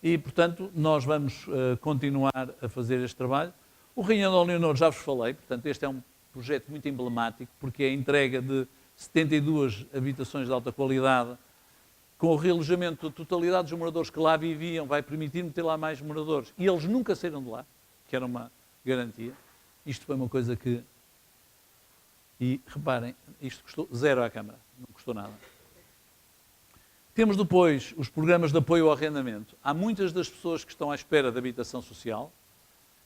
E, portanto, nós vamos continuar a fazer este trabalho. O Rainha Dom Leonor, já vos falei, portanto, este é um projeto muito emblemático, porque é a entrega de 72 habitações de alta qualidade, com o realojamento da totalidade dos moradores que lá viviam, vai permitir meter lá mais moradores. E eles nunca saíram de lá, que era uma garantia. Isto foi uma coisa que... E, reparem, isto custou zero à Câmara, não custou nada. Temos depois os programas de apoio ao arrendamento. Há muitas das pessoas que estão à espera de habitação social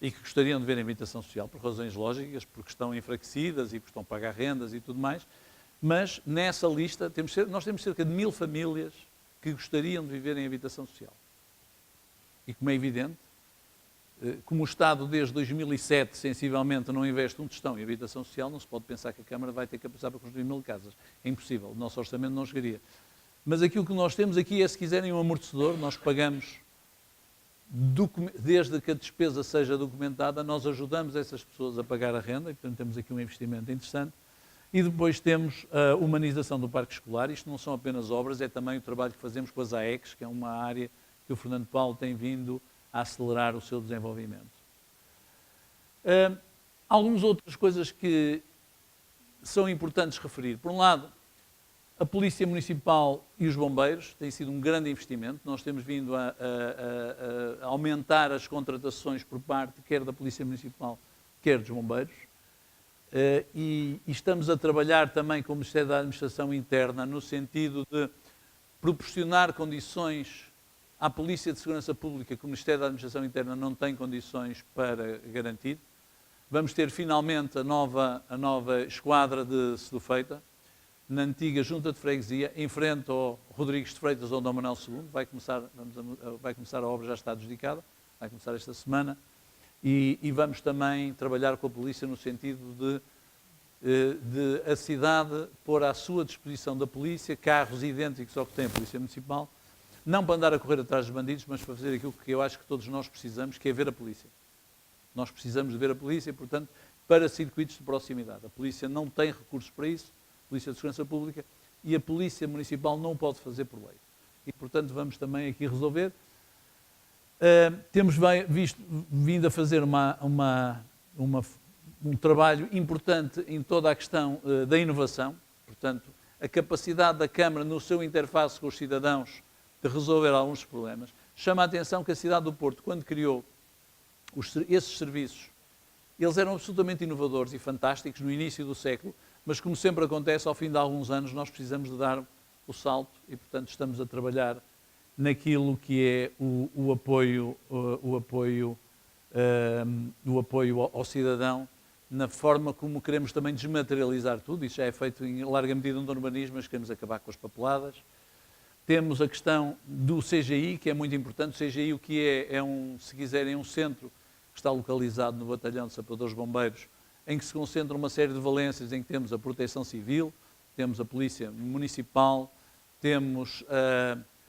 e que gostariam de ver habitação social por razões lógicas, porque estão enfraquecidas e porque estão a pagar rendas e tudo mais, mas nessa lista nós temos cerca de 1000 famílias que gostariam de viver em habitação social. E como é evidente, como o Estado desde 2007 sensivelmente não investe um tostão em habitação social, não se pode pensar que a Câmara vai ter capacidade para construir 1000 casas. É impossível, o nosso orçamento não chegaria. Mas aquilo que nós temos aqui é, se quiserem, um amortecedor. Nós pagamos, desde que a despesa seja documentada, nós ajudamos essas pessoas a pagar a renda, e portanto temos aqui um investimento interessante. E depois temos a humanização do parque escolar. Isto não são apenas obras, é também o trabalho que fazemos com as AECs, que é uma área que o Fernando Paulo tem vindo a acelerar o seu desenvolvimento. Algumas outras coisas que são importantes referir. Por um lado, a Polícia Municipal e os bombeiros têm sido um grande investimento. Nós temos vindo a aumentar as contratações por parte quer da Polícia Municipal, quer dos bombeiros. E estamos a trabalhar também com o Ministério da Administração Interna no sentido de proporcionar condições à Polícia de Segurança Pública que o Ministério da Administração Interna não tem condições para garantir. Vamos ter finalmente a nova esquadra de Sedufeita, na antiga Junta de Freguesia, em frente ao Rodrigues de Freitas ou Dom Manuel II. Vai começar a obra, já está adjudicada, vai começar esta semana. E vamos também trabalhar com a polícia no sentido de a cidade pôr à sua disposição da polícia carros idênticos ao que tem a Polícia Municipal, não para andar a correr atrás dos bandidos, mas para fazer aquilo que eu acho que todos nós precisamos, que é ver a polícia. Nós precisamos de ver a polícia, portanto, para circuitos de proximidade. A polícia não tem recursos para isso, a Polícia de Segurança Pública, e a Polícia Municipal não o pode fazer por lei. E, portanto, vamos também aqui resolver. Temos vindo a fazer um trabalho importante em toda a questão da inovação, portanto, a capacidade da Câmara no seu interface com os cidadãos de resolver alguns problemas. Chama a atenção que a cidade do Porto, quando criou esses serviços, eles eram absolutamente inovadores e fantásticos no início do século, mas como sempre acontece, ao fim de alguns anos nós precisamos de dar o salto e, portanto, estamos a trabalhar naquilo que é o apoio ao cidadão, na forma como queremos também desmaterializar tudo. Isto já é feito em larga medida no urbanismo, mas queremos acabar com as papeladas. Temos a questão do CGI, que é muito importante. O CGI, o que é se quiserem, um centro que está localizado no Batalhão de Sapadores Bombeiros, em que se concentra uma série de valências, em que temos a Proteção Civil, temos a Polícia Municipal, temos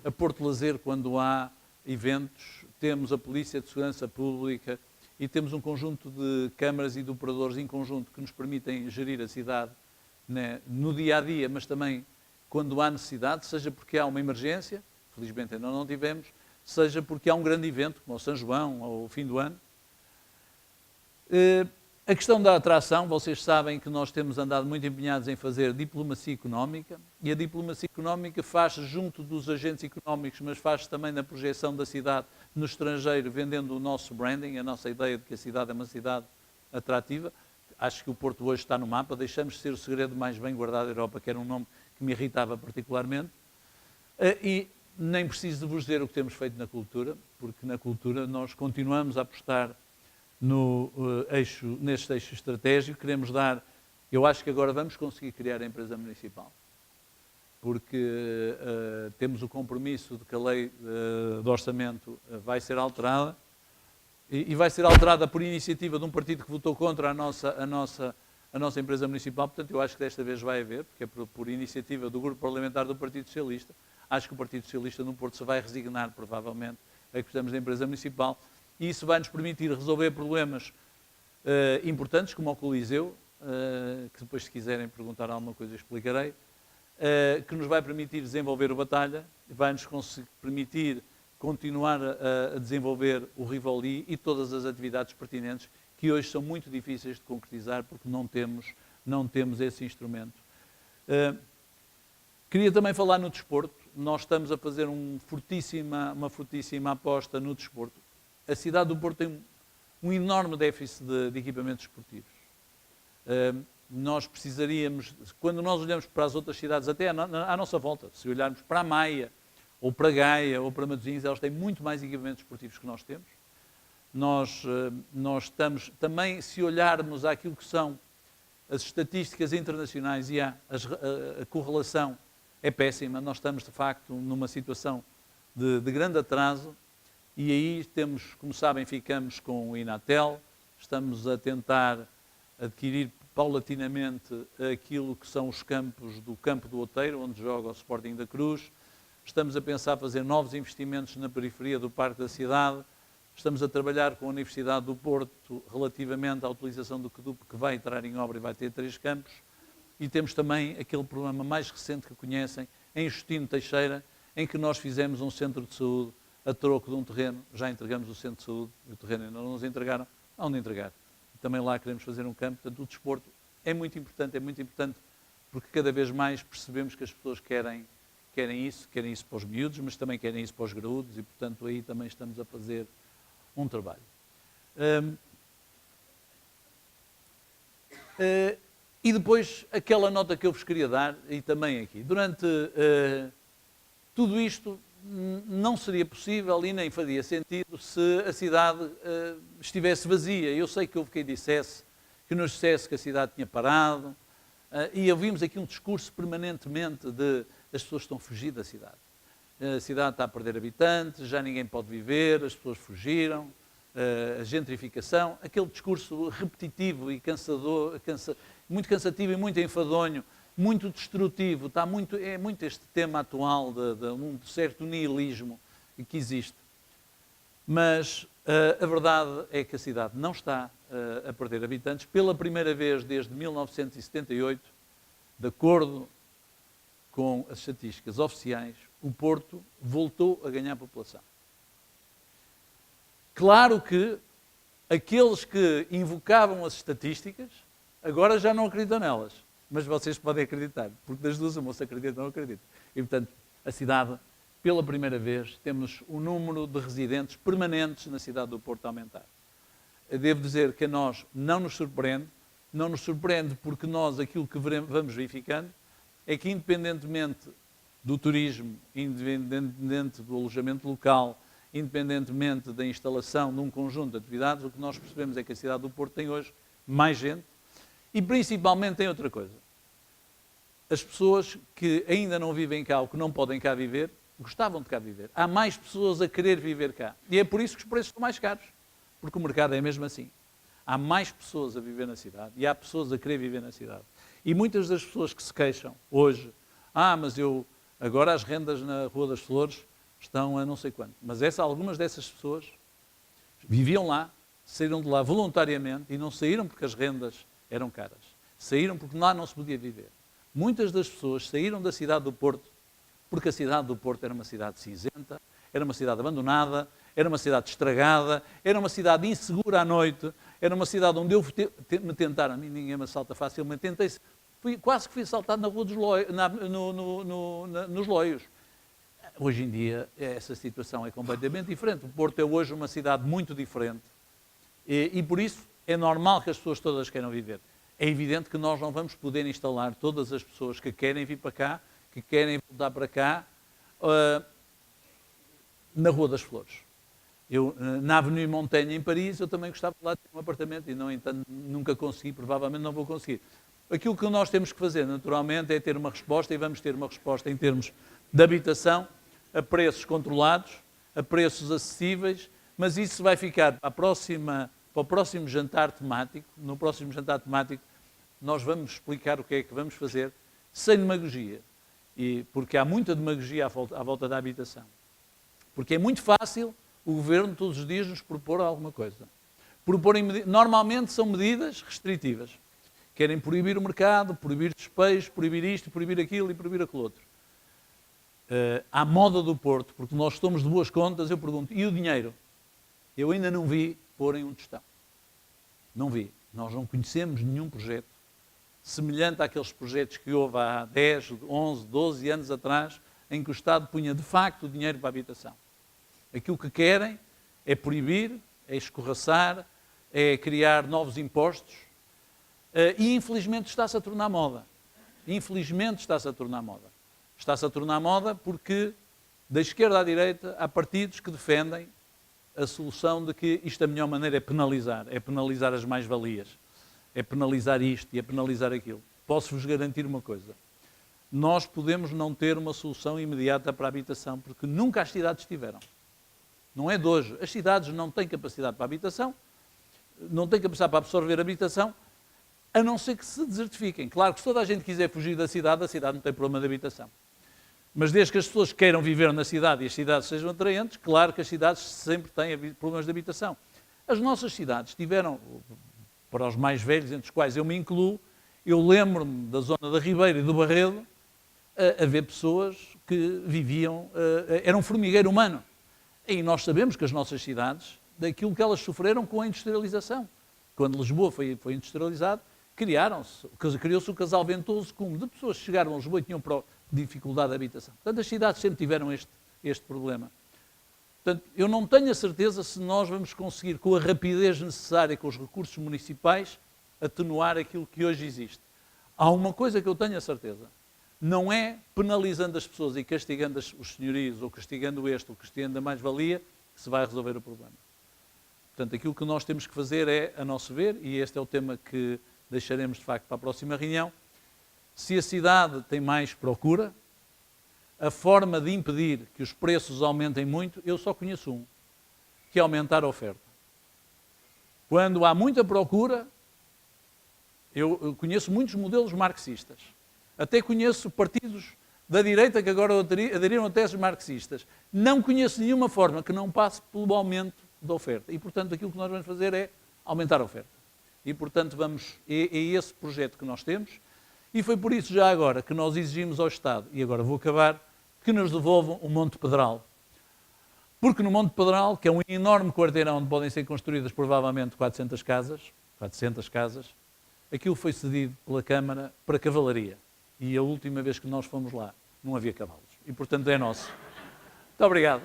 a Porto Lazer quando há eventos, temos a Polícia de Segurança Pública e temos um conjunto de câmaras e de operadores em conjunto que nos permitem gerir a cidade, né, no dia-a-dia, mas também quando há necessidade, seja porque há uma emergência, felizmente ainda não tivemos, seja porque há um grande evento, como o São João ou o fim do ano. A questão da atração, vocês sabem que nós temos andado muito empenhados em fazer diplomacia económica, e a diplomacia económica faz-se junto dos agentes económicos, mas faz-se também na projeção da cidade no estrangeiro, vendendo o nosso branding, a nossa ideia de que a cidade é uma cidade atrativa. Acho que o Porto hoje está no mapa, deixamos de ser o segredo mais bem guardado da Europa, que era um nome que me irritava particularmente. E nem preciso de vos dizer o que temos feito na cultura, porque na cultura nós continuamos a apostar neste eixo estratégico. Queremos dar, eu acho que agora vamos conseguir criar a empresa municipal, porque temos o compromisso de que a lei de orçamento vai ser alterada, e vai ser alterada por iniciativa de um partido que votou contra a nossa empresa municipal. Portanto, eu acho que desta vez vai haver, porque é por iniciativa do grupo parlamentar do Partido Socialista. Acho que o Partido Socialista no Porto se vai resignar, provavelmente, a que precisamos da empresa municipal, e isso vai nos permitir resolver problemas importantes, como o Coliseu, que depois, se quiserem perguntar alguma coisa, explicarei, que nos vai permitir desenvolver o Batalha, vai-nos permitir continuar a desenvolver o Rivoli e todas as atividades pertinentes, que hoje são muito difíceis de concretizar, porque não temos esse instrumento. Queria também falar no desporto. Nós estamos a fazer uma fortíssima aposta no desporto. A cidade do Porto tem um enorme déficit de equipamentos esportivos. Nós precisaríamos, quando nós olhamos para as outras cidades, até à nossa volta, se olharmos para a Maia, ou para Gaia, ou para Matosinhos, elas têm muito mais equipamentos esportivos que nós temos. Nós estamos, também, se olharmos àquilo que são as estatísticas internacionais e a correlação é péssima, nós estamos, de facto, numa situação de grande atraso, e aí temos, como sabem, ficamos com o Inatel, estamos a tentar adquirir paulatinamente aquilo que são os campos do Campo do Outeiro, onde joga o Sporting da Cruz. Estamos a pensar fazer novos investimentos na periferia do Parque da Cidade. Estamos a trabalhar com a Universidade do Porto relativamente à utilização do QDUP, que vai entrar em obra e vai ter 3 campos. E temos também aquele programa mais recente que conhecem, em Justino Teixeira, em que nós fizemos um centro de saúde a troco de um terreno. Já entregamos o centro de saúde, o terreno ainda não nos entregaram, hão de entregar. E também lá queremos fazer um campo. Portanto, o desporto é muito importante, porque cada vez mais percebemos que as pessoas querem isso para os miúdos, mas também querem isso para os graúdos, e, portanto, aí também estamos a fazer um trabalho. E depois, aquela nota que eu vos queria dar, e também aqui, durante tudo isto não seria possível e nem faria sentido se a cidade estivesse vazia. Eu sei que houve quem nos dissesse que a cidade tinha parado, e ouvimos aqui um discurso permanentemente de as pessoas estão a fugir da cidade. A cidade está a perder habitantes, já ninguém pode viver, as pessoas fugiram, a gentrificação, aquele discurso repetitivo e cansador, muito cansativo e muito enfadonho, muito destrutivo. É muito este tema atual de um certo nihilismo que existe. Mas a verdade é que a cidade não está a perder habitantes. Pela primeira vez desde 1978, de acordo com as estatísticas oficiais, o Porto voltou a ganhar população. Claro que aqueles que invocavam as estatísticas agora já não acreditam nelas, mas vocês podem acreditar, porque das duas uma se acredita ou não acredita. E, portanto, a cidade, pela primeira vez, temos o número de residentes permanentes na cidade do Porto a aumentar. Eu devo dizer que a nós não nos surpreende porque nós, aquilo que vamos verificando, é que independentemente do turismo, independente do alojamento local, independentemente da instalação de um conjunto de atividades, o que nós percebemos é que a cidade do Porto tem hoje mais gente e principalmente tem outra coisa. As pessoas que ainda não vivem cá ou que não podem cá viver, gostavam de cá viver. Há mais pessoas a querer viver cá. E é por isso que os preços são mais caros. porque o mercado é mesmo assim. Há mais pessoas a viver na cidade e há pessoas a querer viver na cidade. E muitas das pessoas que se queixam hoje, mas agora as rendas na Rua das Flores estão a não sei quanto. Mas algumas dessas pessoas viviam lá, saíram de lá voluntariamente e não saíram porque as rendas eram caras. Saíram porque lá não se podia viver. Muitas das pessoas saíram da cidade do Porto porque a cidade do Porto era uma cidade cinzenta, era uma cidade abandonada, era uma cidade estragada, era uma cidade insegura à noite, era uma cidade onde me tentaram, a mim ninguém me assalta facilmente, quase que fui assaltado na Rua dos Loios, nos Loios. Hoje em dia essa situação é completamente diferente. O Porto é hoje uma cidade muito diferente e por isso é normal que as pessoas todas queiram viver. É evidente que nós não vamos poder instalar todas as pessoas que querem vir para cá, que querem voltar para cá, na Rua das Flores. Na Avenue Montaigne, em Paris, eu também gostava de lá ter um apartamento e, no entanto, nunca consegui, provavelmente não vou conseguir. Aquilo que nós temos que fazer, naturalmente, é ter uma resposta, e vamos ter uma resposta em termos de habitação, a preços controlados, a preços acessíveis, mas isso vai ficar para o próximo jantar temático. No próximo jantar temático, nós vamos explicar o que é que vamos fazer, sem demagogia, porque há muita demagogia à volta da habitação. Porque é muito fácil o Governo todos os dias nos propor alguma coisa. Normalmente são medidas restritivas. Querem proibir o mercado, proibir despejos, proibir isto, proibir aquilo e proibir aquilo outro. À moda do Porto, porque nós somos de boas contas, eu pergunto, e o dinheiro? Eu ainda não vi porem um tostão. Não vi. Nós não conhecemos nenhum projeto semelhante àqueles projetos que houve há 10, 11, 12 anos atrás, em que o Estado punha de facto o dinheiro para a habitação. Aquilo que querem é proibir, é escorraçar, é criar novos impostos e infelizmente está-se a tornar moda. Infelizmente está-se a tornar moda. Está-se a tornar moda porque da esquerda à direita há partidos que defendem a solução de que isto a melhor maneira é penalizar as mais-valias, é penalizar isto e é penalizar aquilo. Posso-vos garantir uma coisa, nós podemos não ter uma solução imediata para a habitação, porque nunca as cidades tiveram. Não é de hoje. As cidades não têm capacidade para a habitação, não têm capacidade para absorver a habitação, a não ser que se desertifiquem. Claro que se toda a gente quiser fugir da cidade, a cidade não tem problema de habitação. Mas desde que as pessoas queiram viver na cidade e as cidades sejam atraentes, claro que as cidades sempre têm problemas de habitação. As nossas cidades tiveram, para os mais velhos, entre os quais eu me incluo, eu lembro-me da zona da Ribeira e do Barredo, a ver pessoas que viviam, era um formigueiro humano. E nós sabemos que as nossas cidades, daquilo que elas sofreram com a industrialização. Quando Lisboa foi industrializado, criou-se o casal ventoso como de pessoas que chegaram a Lisboa e tinham dificuldade de habitação. Portanto, as cidades sempre tiveram este problema. Portanto, eu não tenho a certeza se nós vamos conseguir, com a rapidez necessária, com os recursos municipais, atenuar aquilo que hoje existe. Há uma coisa que eu tenho a certeza. Não é penalizando as pessoas e castigando os senhorios, ou castigando este, ou castigando a mais-valia, que se vai resolver o problema. Portanto, aquilo que nós temos que fazer é, a nosso ver, e este é o tema que deixaremos de facto para a próxima reunião, se a cidade tem mais procura, a forma de impedir que os preços aumentem muito, eu só conheço um, que é aumentar a oferta. Quando há muita procura, eu conheço muitos modelos marxistas. Até conheço partidos da direita que agora aderiram a teses marxistas. Não conheço nenhuma forma que não passe pelo aumento da oferta. E, portanto, aquilo que nós vamos fazer é aumentar a oferta. E, portanto, é esse projeto que nós temos. E foi por isso, já agora, que nós exigimos ao Estado, e agora vou acabar, que nos devolvam o Monte Pedral. Porque no Monte Pedral, que é um enorme quarteirão onde podem ser construídas provavelmente 400 casas, aquilo foi cedido pela Câmara para cavalaria. E a última vez que nós fomos lá, não havia cavalos. E, portanto, é nosso. Muito obrigado.